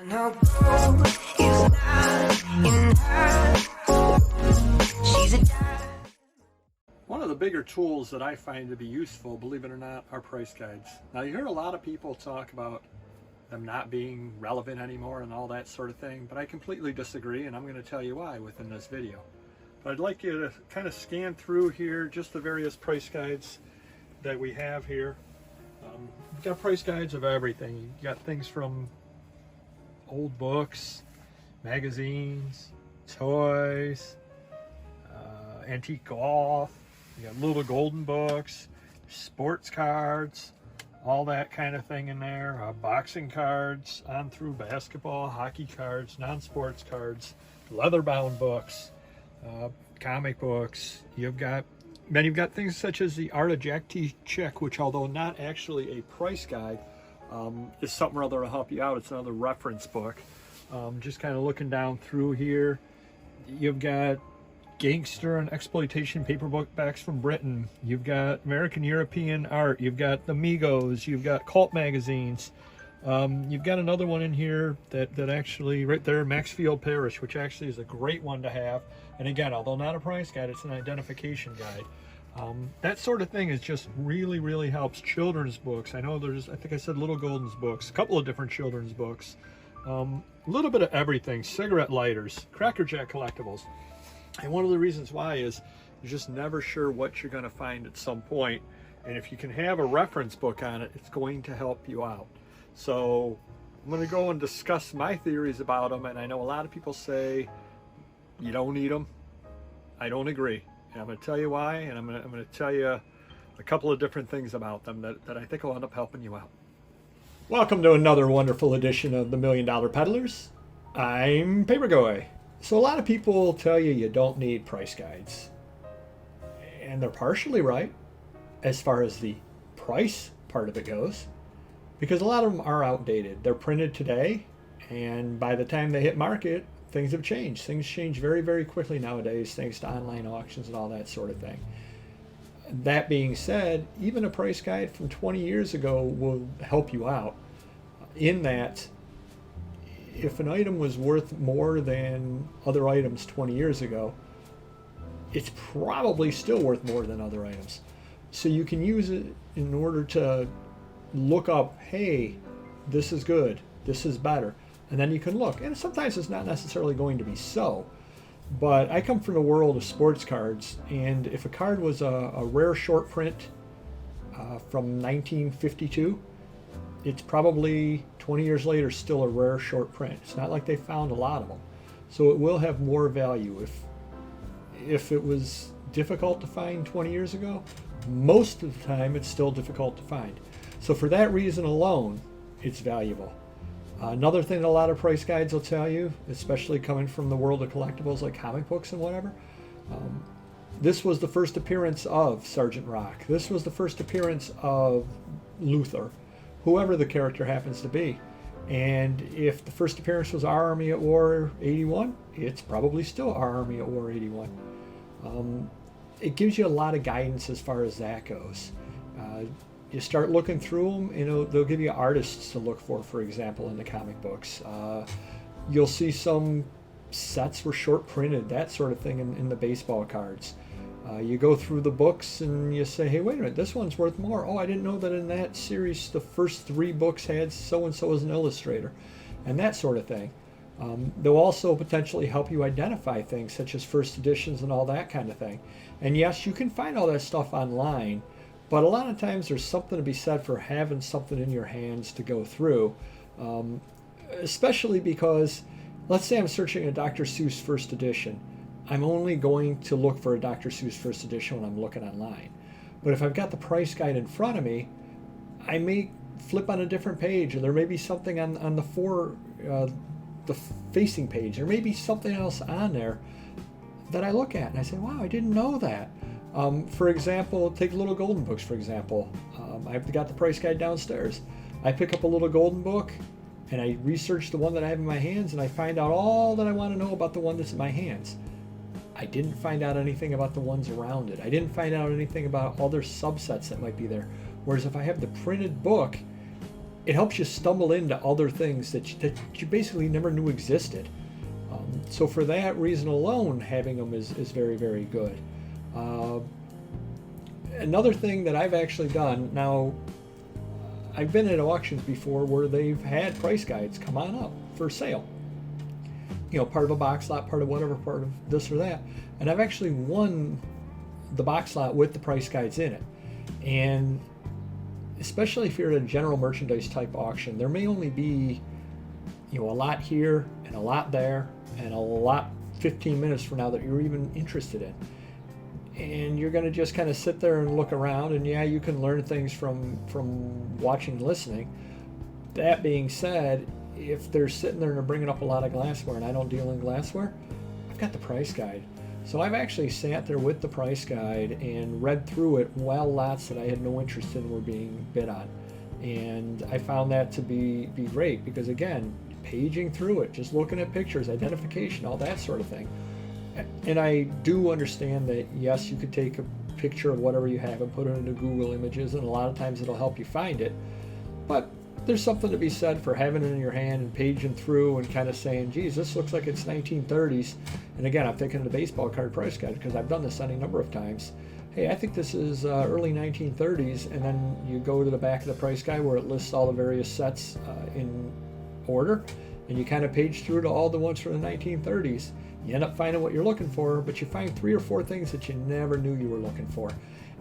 No gold is not in her. She's a diamond. One of the bigger tools that I find to be useful, believe it or not, are price guides. Now you hear a lot of people talk about them not being relevant anymore and all that sort of thing, but I completely disagree, and I'm going to tell you why within this video. But I'd like you to kind of scan through here just the various price guides that we have here. We've got price guides of everything. You've got things from old books, magazines, toys, antique golf. You got little golden books, sports cards, all that kind of thing in there. Boxing cards on through basketball, hockey cards, non-sports cards, leather-bound books, comic books. You've got things such as the Art of Jack T. Chick, which, although not actually a price guide, is something or other to help you out. It's another reference book. Just kind of looking down through here, you've got gangster and exploitation paperbacks from Britain. You've got American European art. You've got the Migos. You've got cult magazines. You've got another one in here that actually, right there, Maxfield Parrish, which actually is a great one to have. And again, although not a price guide, it's an identification guide. That sort of thing is just really helps. Children's books. I know I think I said Little Golden's books, a couple of different children's books. A little bit of everything. Cigarette lighters, Cracker Jack collectibles. And one of the reasons why is you're just never sure what you're going to find at some point. And if you can have a reference book on it, it's going to help you out. So I'm going to go and discuss my theories about them. And I know a lot of people say you don't need them. I don't agree. And I'm going to tell you why. And I'm going to tell you a couple of different things about them that I think will end up helping you out. Welcome to another wonderful edition of the Million Dollar Peddlers. I'm Papergoy. So a lot of people tell you you don't need price guides. And they're partially right as far as the price part of it goes, because a lot of them are outdated. They're printed today, and by the time they hit market, things have changed. Things change very quickly nowadays, thanks to online auctions and all that sort of thing. That being said, even a price guide from 20 years ago will help you out in that if an item was worth more than other items 20 years ago, it's probably still worth more than other items. So you can use it in order to look up, hey, this is good, this is better. And then you can look. And sometimes it's not necessarily going to be so. But I come from the world of sports cards, and if a card was a rare short print from 1952, it's probably 20 years later still a rare short print. It's not like they found a lot of them. So it will have more value. If it was difficult to find 20 years ago, most of the time it's still difficult to find. So for that reason alone, it's valuable. Another thing that a lot of price guides will tell you, especially coming from the world of collectibles like comic books and whatever, this was the first appearance of Sergeant Rock. This was the first appearance of Luther, whoever the character happens to be. And if the first appearance was Our Army at War 81, it's probably still Our Army at War 81. It gives you a lot of guidance as far as that goes. You start looking through them, they'll give you artists to look for example, in the comic books. You'll see some sets were short printed, that sort of thing in the baseball cards. You go through the books and you say, hey, wait a minute, this one's worth more. Oh, I didn't know that in that series the first 3 books had so-and-so as an illustrator, and that sort of thing. They'll also potentially help you identify things such as first editions and all that kind of thing. And yes, you can find all that stuff online, but a lot of times there's something to be said for having something in your hands to go through, especially because, let's say I'm searching a Dr. Seuss first edition. I'm only going to look for a Dr. Seuss first edition when I'm looking online. But if I've got the price guide in front of me, I may flip on a different page, or there may be something on the facing page. There may be something else on there that I look at and I say, wow, I didn't know that. For example, take Little Golden books, for example. I've got the price guide downstairs. I pick up a Little Golden book and I research the one that I have in my hands, and I find out all that I want to know about the one that's in my hands. I didn't find out anything about the ones around it. I didn't find out anything about other subsets that might be there. Whereas if I have the printed book, it helps you stumble into other things that you basically never knew existed. So for that reason alone, having them is very, very good. Another thing that I've actually done, now I've been at auctions before where they've had price guides come on up for sale. You know, part of a box lot, part of whatever, part of this or that. And I've actually won the box lot with the price guides in it. And especially if you're at a general merchandise type auction, there may only be, you know, a lot here and a lot there and a lot 15 minutes from now that you're even interested in. And you're going to just kind of sit there and look around, and yeah, you can learn things from watching and listening. That being said, if they're sitting there and they're bringing up a lot of glassware and I don't deal in glassware, I've got the price guide. So I've actually sat there with the price guide and read through it while lots that I had no interest in were being bid on. And I found that to be great because, again, paging through it, just looking at pictures, identification, all that sort of thing. And I do understand that, yes, you could take a picture of whatever you have and put it into Google Images, and a lot of times it'll help you find it. But there's something to be said for having it in your hand and paging through and kind of saying, geez, this looks like it's 1930s. And again, I'm thinking of the baseball card price guide because I've done this any number of times. Hey, I think this is early 1930s, and then you go to the back of the price guide where it lists all the various sets in order, and you kind of page through to all the ones from the 1930s. You end up finding what you're looking for, but you find 3 or 4 things that you never knew you were looking for.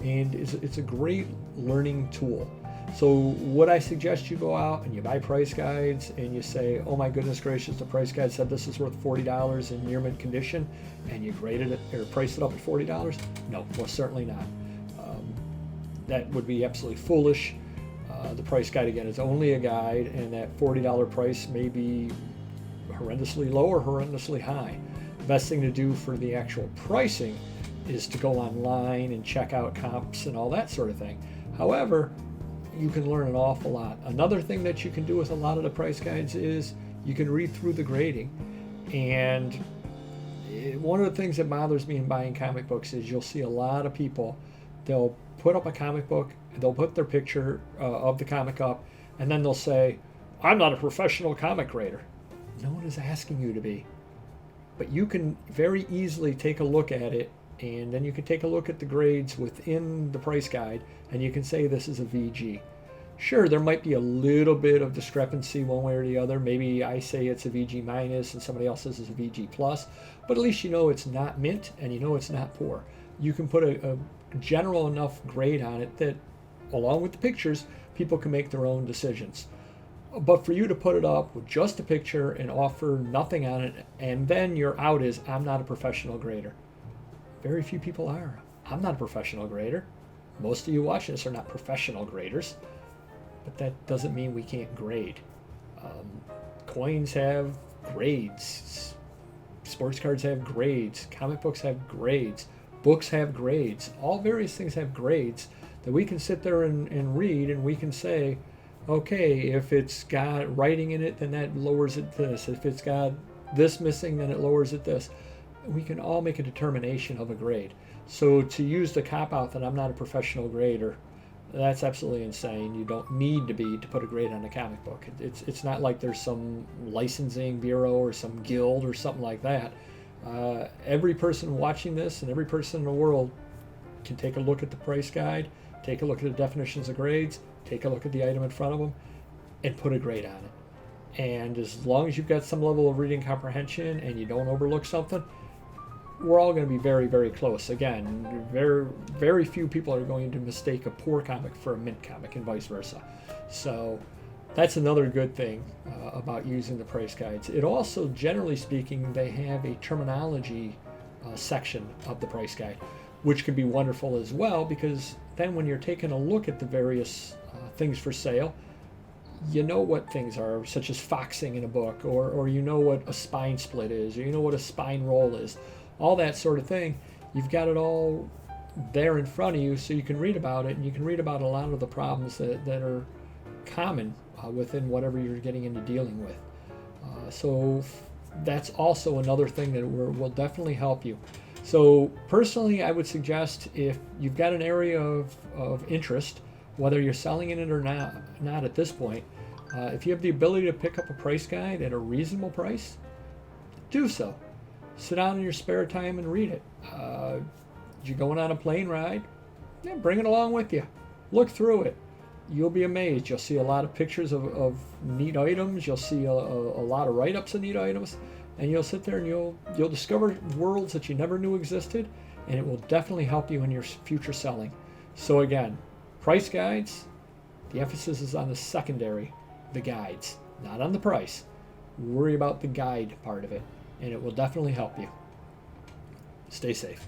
And it's a great learning tool. So would I suggest you go out and you buy price guides and you say, oh my goodness gracious, the price guide said this is worth $40 in near mint condition, and you graded it or priced it up at $40? No, most certainly not. That would be absolutely foolish. The price guide, again, is only a guide, and that $40 price may be horrendously low or horrendously high. The best thing to do for the actual pricing is to go online and check out comps and all that sort of thing. However, you can learn an awful lot. Another thing that you can do with a lot of the price guides is you can read through the grading. And one of the things that bothers me in buying comic books is you'll see a lot of people, they'll put up a comic book, they'll put their picture of the comic up, and then they'll say, I'm not a professional comic grader. No one is asking you to be. But you can very easily take a look at it, and then you can take a look at the grades within the price guide, and you can say this is a VG. Sure, there might be a little bit of discrepancy one way or the other. Maybe I say it's a VG minus and somebody else says it's a VG plus, but at least you know it's not mint and you know it's not poor. You can put a general enough grade on it that, along with the pictures, people can make their own decisions. But for you to put it up with just a picture and offer nothing on it, and then your out is, I'm not a professional grader. Very few people are. I'm not a professional grader. Most of you watching this are not professional graders, but that doesn't mean we can't grade. Coins have grades. Sports cards have grades. Comic books have grades. Books have grades. All various things have grades that we can sit there and read, and we can say, okay, if it's got writing in it, then that lowers it this. If it's got this missing, then it lowers it this. We can all make a determination of a grade. So to use the cop-out that I'm not a professional grader, that's absolutely insane. You don't need to be to put a grade on a comic book. It's not like there's some licensing bureau or some guild or something like that. Every person watching this and every person in the world can take a look at the price guide, take a look at the definitions of grades, take a look at the item in front of them, and put a grade on it. And as long as you've got some level of reading comprehension and you don't overlook something, we're all going to be very, very close. Again, very, very few people are going to mistake a poor comic for a mint comic and vice versa. So that's another good thing about using the price guides. It also, generally speaking, they have a terminology section of the price guide, which can be wonderful as well, because then when you're taking a look at the various things for sale, you know what things are, such as foxing in a book, or you know what a spine split is, or you know what a spine roll is. All that sort of thing, you've got it all there in front of you, so you can read about it, and you can read about a lot of the problems that are common within whatever you're getting into dealing with. So that's also another thing that will definitely help you. So personally, I would suggest if you've got an area of interest, whether you're selling in it or not at this point, If you have the ability to pick up a price guide at a reasonable price, do so. Sit down in your spare time and read it. You're going on a plane ride, yeah, bring it along with you. Look through it. You'll be amazed. You'll see a lot of pictures of neat items. You'll see a lot of write-ups of neat items, and you'll sit there and you'll discover worlds that you never knew existed, and it will definitely help you in your future selling. So again, price guides, the emphasis is on the secondary, the guides, not on the price. Worry about the guide part of it, and it will definitely help you. Stay safe.